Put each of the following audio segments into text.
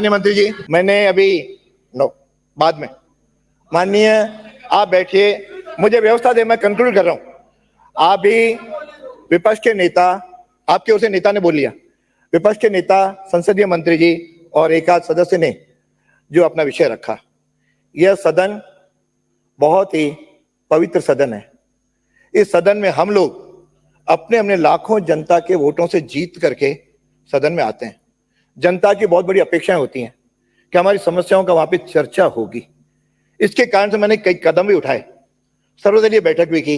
माननीय मंत्री जी, मैंने अभी बाद में, माननीय आप बैठिए, मुझे व्यवस्था दे, मैं कंक्लूड कर रहा हूं। आप भी विपक्ष के नेता, आपके ओर से नेता ने बोल लिया, विपक्ष के नेता, संसदीय मंत्री जी और एक आध सदस्य ने जो अपना विषय रखा, यह सदन बहुत ही पवित्र सदन है। इस सदन में हम लोग अपने अपने लाखों जनता के वोटों से जीत करके सदन में आते हैं। जनता की बहुत बड़ी अपेक्षाएं होती हैं कि हमारी समस्याओं का वहां पे चर्चा होगी। इसके कारण से मैंने कई कदम भी उठाए, सर्वदलीय बैठक भी की,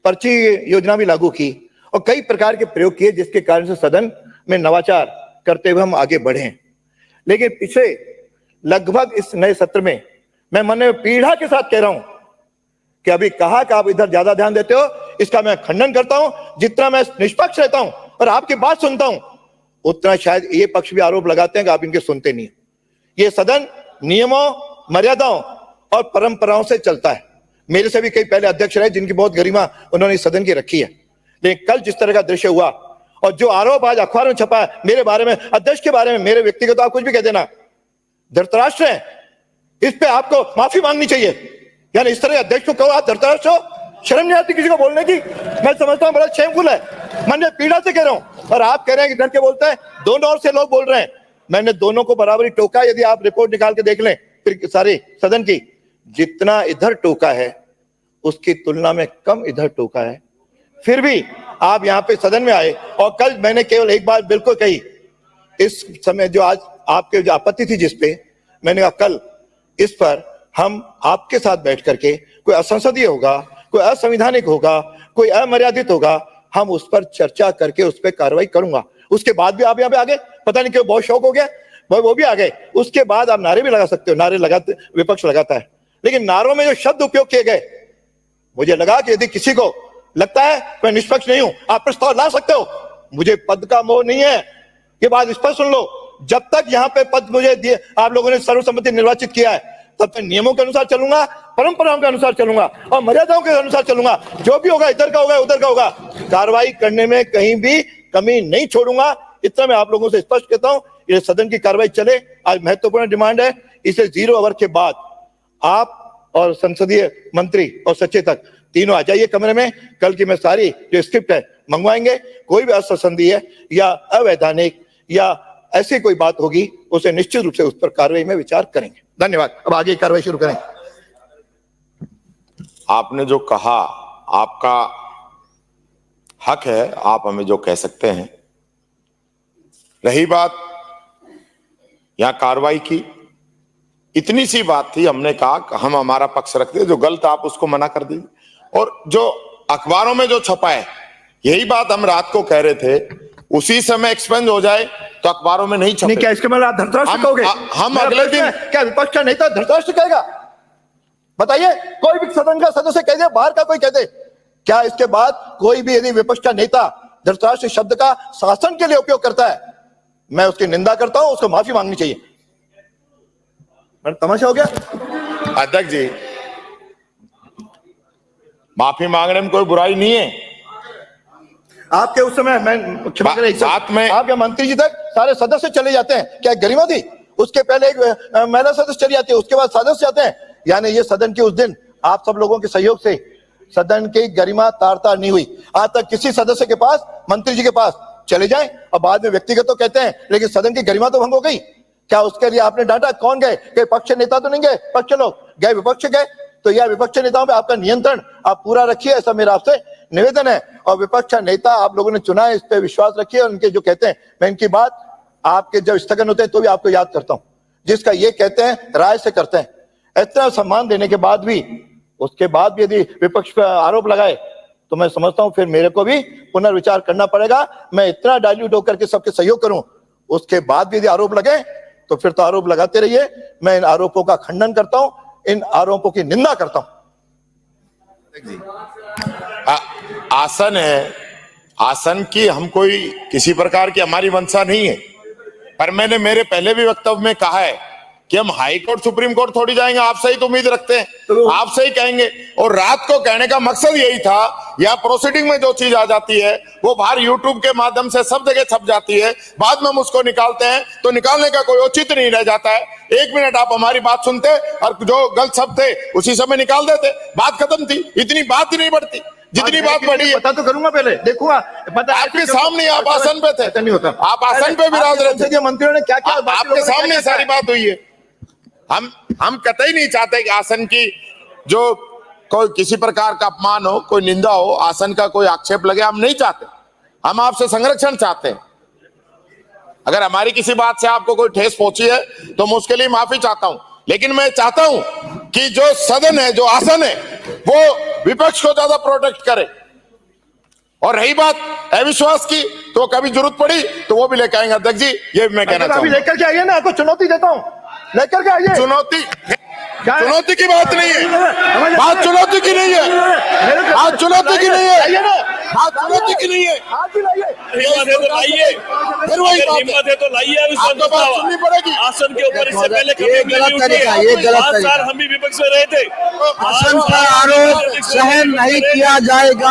पर्ची योजना भी लागू की और कई प्रकार के प्रयोग किए, जिसके कारण से सदन में नवाचार करते हुए हम आगे बढ़े हैं। लेकिन पिछले लगभग इस नए सत्र में मैं मन में पीड़ा के साथ कह रहा हूं कि अभी कहा कि आप इधर ज्यादा ध्यान देते हो, इसका मैं खंडन करता हूं। जितना मैं निष्पक्ष रहता हूं और आपकी बात सुनता हूं, उतना शायद ये पक्ष भी आरोप लगाते हैं कि आप इनके सुनते नहीं। ये सदन नियमों, मर्यादाओं और परंपराओं से चलता है। मेरे से भी कई पहले अध्यक्ष रहे जिनकी बहुत गरिमा उन्होंने इस सदन की रखी है। लेकिन कल जिस तरह का दृश्य हुआ और जो आरोप आज अखबार में छपा है मेरे बारे में, अध्यक्ष के बारे में, मेरे व्यक्तिगत, आप कुछ भी कह देना, धृतराष्ट्र है, इस पे आपको माफी मांगनी चाहिए। यानी इस तरह अध्यक्ष को कहो आप धृतराष्ट्र हो, शर्म नहीं आती किसी को बोलने की? मैं समझता हूं बड़ा शेमफुल है। मैंने पीड़ा से कह रहा हूं और आप कह रहे हैं कि डर के बोलते हैं। दोनों ओर से लोग बोल रहे हैं, मैंने दोनों को बराबरी टोका। यदि आप रिपोर्ट निकाल के देख लें फिर सारे सदन की, जितना इधर टोका है उसकी तुलना में कम इधर टोका है। फिर भी आप यहाँ पे सदन में आए और कल मैंने केवल एक बात बिल्कुल कही, इस समय जो आज आपके जो आपत्ति थी जिसपे, मैंने कहा कल इस पर हम आपके साथ बैठ करके, कोई असंसदीय होगा, कोई असंवैधानिक होगा, कोई अमर्यादित होगा, हम उस पर चर्चा करके उस पर कार्रवाई करूंगा। उसके बाद भी आप यहाँ पे आ गए, पता नहीं क्यों बहुत शौक हो गया, वो भी आ गए। उसके बाद आप नारे भी लगा सकते हो, नारे लगाते विपक्ष लगाता है, लेकिन नारों में जो शब्द उपयोग किए गए, मुझे लगा कि यदि किसी को लगता है मैं निष्पक्ष नहीं हूं, आप प्रस्ताव ला सकते हो, मुझे पद का मोह नहीं है। ये बात स्पष्ट सुन लो, जब तक यहाँ पे पद मुझे दिए, आप लोगों ने सर्वसम्मति निर्वाचित किया है, तब तक नियमों के अनुसार चलूंगा, परंपराओं के अनुसार चलूंगा और मर्यादाओं के अनुसार चलूंगा। जो भी होगा, इधर का होगा, उधर का होगा, कार्रवाई करने में कहीं भी कमी नहीं छोड़ूंगा। इतना मैं आप लोगों से स्पष्ट कहता हूं। ये सदन की कार्रवाई चले। आज महत्वपूर्ण डिमांड है, इसे 0 ओवर के बाद आप और संसदीय मंत्री और सचेतक तीनों आ जाइए कमरे में। कल की मैं सारी जो स्क्रिप्ट है मंगवाएंगे। कोई भी असंसदीय या अवैधानिक या ऐसी कोई बात होगी, उसे निश्चित रूप से उस पर कार्रवाई में विचार करेंगे। धन्यवाद। अब आगे कार्रवाई शुरू करें। आपने जो कहा, आपका हक है, आप हमें जो कह सकते हैं। रही बात यहां कार्रवाई की, इतनी सी बात थी, हमने कहा हम हमारा पक्ष रखते हैं, जो गलत आप उसको मना कर दीजिए। और जो अखबारों में जो छपा है, यही बात हम रात को कह रहे थे, उसी समय एक्सपेंड हो जाए तो अखबारों में नहीं छपे। क्या इसके मतलब आप धृतराष्ट्र कहोगे? हम अगले दिन क्या विपक्ष का नेता धृतराष्ट्र कहेगा? बताइए, कोई भी सदन का सदस्य कह दे, बाहर का कोई कह दे, क्या इसके बाद कोई भी यदि विपक्ष का नेता धृतराष्ट्र शब्द का शासन के लिए उपयोग करता है, मैं उसकी निंदा करता हूं, उसको माफी मांगनी चाहिए। तमाशा हो गया। अध्यक्ष जी, माफी मांगने में कोई बुराई नहीं है। आपके उस समय, मैं क्षमा करें, साथ में आपके मंत्री जी तक सारे सदस्य चले जाते हैं, क्या गरिमा थी? उसके पहले एक महिला सदस्य चली जाती है, उसके बाद सदस्य जाते हैं। यानी ये सदन के उस दिन आप सब लोगों के सहयोग से सदन की गरिमा तार तार नहीं हुई। आज तक किसी सदस्य के पास, मंत्री जी के पास चले जाएं और बाद में व्यक्तिगत तो कहते हैं, लेकिन सदन की गरिमा तो भंग हो गई। क्या उसके लिए आपने डांटा? कौन गए? कई पक्ष नेता तो नहीं गए, पक्ष लोग गए, विपक्ष गए। तो यह विपक्ष नेताओं पे आपका नियंत्रण आप पूरा रखिए, ऐसा मेरा आपसे निवेदन है। और विपक्ष नेता आप लोगों ने चुना है, इस पे विश्वास रखिए। और उनके जो कहते हैं, मैं इनकी बात आपके जब स्थगन होते हैं तो भी आपको याद करता हूं, जिसका ये कहते हैं राय से करते हैं। इतना सम्मान देने के बाद भी, उसके बाद भी यदि विपक्ष पर आरोप लगाए तो मैं समझता हूं फिर मेरे को भी पुनर्विचार करना पड़ेगा। मैं इतना डाइल्यूट होकर के सबके सहयोग करूं, उसके बाद भी यदि आरोप लगे तो फिर तो आरोप लगाते रहिए। मैं इन आरोपों का खंडन करता हूं, इन आरोपों की निंदा करता हूं। आसन है, आसन की हम कोई किसी प्रकार की हमारी मंशा नहीं है, पर मैंने मेरे पहले भी वक्तव्य में कहा है कि हम हाई कोर्ट सुप्रीम कोर्ट थोड़ी जाएंगे, आपसे ही तो उम्मीद रखते हैं, आपसे ही कहेंगे। और रात को कहने का मकसद यही था, या प्रोसीडिंग में जो चीज आ जाती है वो बाहर यूट्यूब के माध्यम से सब जगह छप जाती है, बाद में हम उसको निकालते हैं तो निकालने का कोई औचित्य नहीं रह जाता है। 1 मिनट आप हमारी बात सुनते और जो गलत शब्द थे उसी समय निकाल देते, बात खत्म थी। इतनी बात ही नहीं बढ़ती जितनी बात बढ़ी है। पता तो करूंगा पहले, देखूंगा पता आपके सामने, आप आसन पे थे, नहीं होता, आप आसन पे विराज रहे थे, मंत्रियों ने क्या क्या आपके सामने सारी बात हुई है। हम कतई नहीं चाहते कि आसन की जो कोई किसी प्रकार का अपमान हो, कोई निंदा हो, आसन का कोई आक्षेप लगे, हम नहीं चाहते। हम आपसे संरक्षण चाहते हैं। अगर हमारी किसी बात से आपको कोई ठेस पहुंची है तो मैं उसके लिए माफी चाहता हूं, लेकिन मैं चाहता हूं कि जो सदन है, जो आसन है, वो विपक्ष को ज्यादा प्रोटेक्ट करे। और रही बात अविश्वास की, तो कभी जरूरत पड़ी तो वो भी लेकर आएंगे अध्यक्ष जी, ये मैं कहना चाहूंगा। अभी लेकर के आइए ना, आपको चुनौती देता हूँ, लेकर के आइए। चुनौती की बात नहीं है, बात चुनौती की नहीं है, बात चुनौती की नहीं है, बात चुनौती की नहीं है। हिम्मत है तो लाइए, फिर वही बात हिम्मत है तो लाइए। आपको बात सुननी पड़ेगी। आसन के ऊपर इससे पहले कभी ये गलत तरीका, ये गलत 5 तरीका। साल हम भी विपक्ष में रहे थे। आसन पर आरोप सहन नहीं किया जाएगा,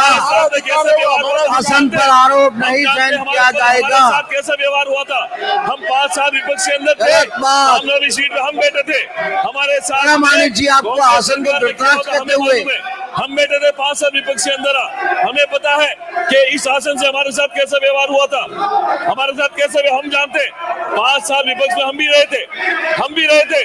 आसन पर आरोप नहीं सहन किया जाएगा। हमारे साथ कैसा व्यवहार हुआ था? हम 5 साल विपक्ष के अंदर थे, सामने सीट पे हम बैठे थे, हमारे साथ मानिक जी आपको आसन को बर्दाश्त करते हुए हम बैठे थे 5 साल विपक्ष के अंदर। हमें पता है कि इस आसन से हमारे साथ कैसा व्यवहार हुआ था, हमारे साथ कैसे हम जानते हैं। 5 साल विपक्ष में हम भी रहे थे, हम भी रहे थे,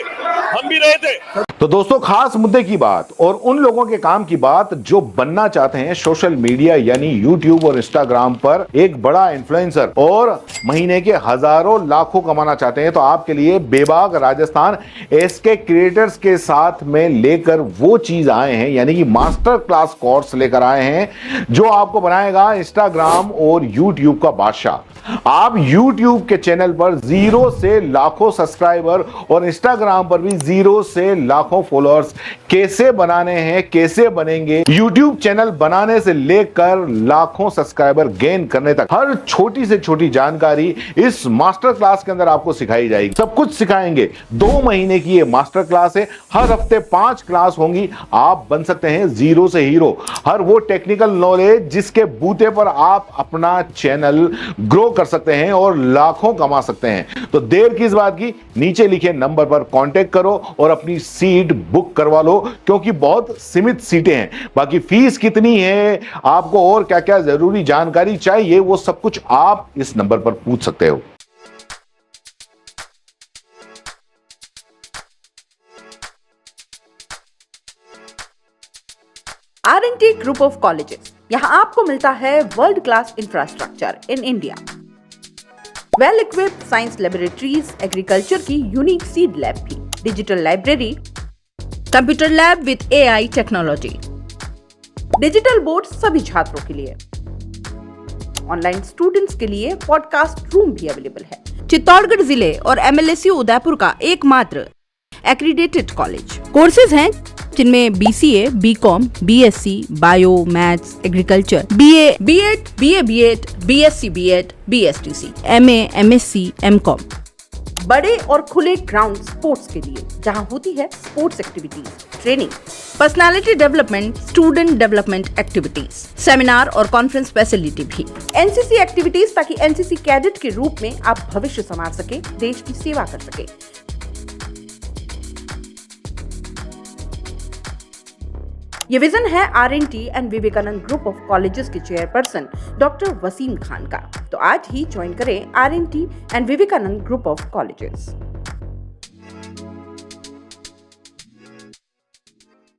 हम भी रहे थे। तो दोस्तों, खास मुद्दे की बात और उन लोगों के काम की बात जो बनना चाहते हैं सोशल मीडिया यानी यूट्यूब और इंस्टाग्राम पर एक बड़ा इन्फ्लुएंसर और महीने के हजारों लाखों कमाना चाहते हैं, तो आपके लिए बेबाक राजस्थान एसके क्रिएटर्स के साथ में लेकर वो चीज आए हैं, यानी कि मास्टर क्लास कोर्स लेकर आए हैं जो आपको बनाएगा इंस्टाग्राम और यूट्यूब का बादशाह। आप YouTube के चैनल पर 0 से लाखों सब्सक्राइबर और इंस्टाग्राम पर भी 0 से लाखों फॉलोअर्स कैसे बनाने हैं, कैसे बनेंगे, YouTube चैनल बनाने से लेकर लाखों सब्सक्राइबर गेन करने तक हर छोटी से छोटी जानकारी इस मास्टर क्लास के अंदर आपको सिखाई जाएगी। सब कुछ सिखाएंगे। 2 महीने की ये मास्टर क्लास है, हर हफ्ते 5 क्लास होंगी। आप बन सकते हैं 0 से हीरो। हर वो टेक्निकल नॉलेज जिसके बूते पर आप अपना चैनल ग्रो कर सकते हैं और लाखों कमा सकते हैं। तो देर किस बात की, नीचे लिखे नंबर पर कांटेक्ट करो और अपनी सीट बुक करवा लो, क्योंकि बहुत सीमित सीटें हैं। बाकी फीस कितनी है, आपको और क्या क्या जरूरी जानकारी चाहिए, वो सब कुछ आप इस नंबर पर पूछ सकते हो। R&T ग्रुप ऑफ कॉलेजेस, यहां आपको मिलता है world class infrastructure in India, well equipped science laboratories, agriculture की यूनिक सीड लैब भी, digital library, computer lab with AI technology, digital board सभी छात्रों के लिए, ऑनलाइन स्टूडेंट्स के लिए पॉडकास्ट रूम भी अवेलेबल है। चित्तौड़गढ़ जिले और MLSU उदयपुर का एकमात्र एक्रीडेटेड कॉलेज। कोर्सेज हैं जिनमें BCA, BCom, BSc, bio, maths, agriculture, BA, B.Ed, BA, B.Ed, BSc, B.Ed, BSTC, MA, MSc, MCom। बड़े और खुले ग्राउंड स्पोर्ट्स के लिए, जहां होती है sports activities, training, personality development, student development activities, seminar और कॉन्फ्रेंस फैसिलिटी भी, NCC एक्टिविटीज, ताकि NCC कैडेट के रूप में आप भविष्य संवार सके, देश की सेवा कर सके। ये विजन है R&T and Vivekananda group of colleges के चेयरपर्सन डॉक्टर वसीम खान का। तो आज ही ज्वाइन करें R&T and Vivekananda group of colleges.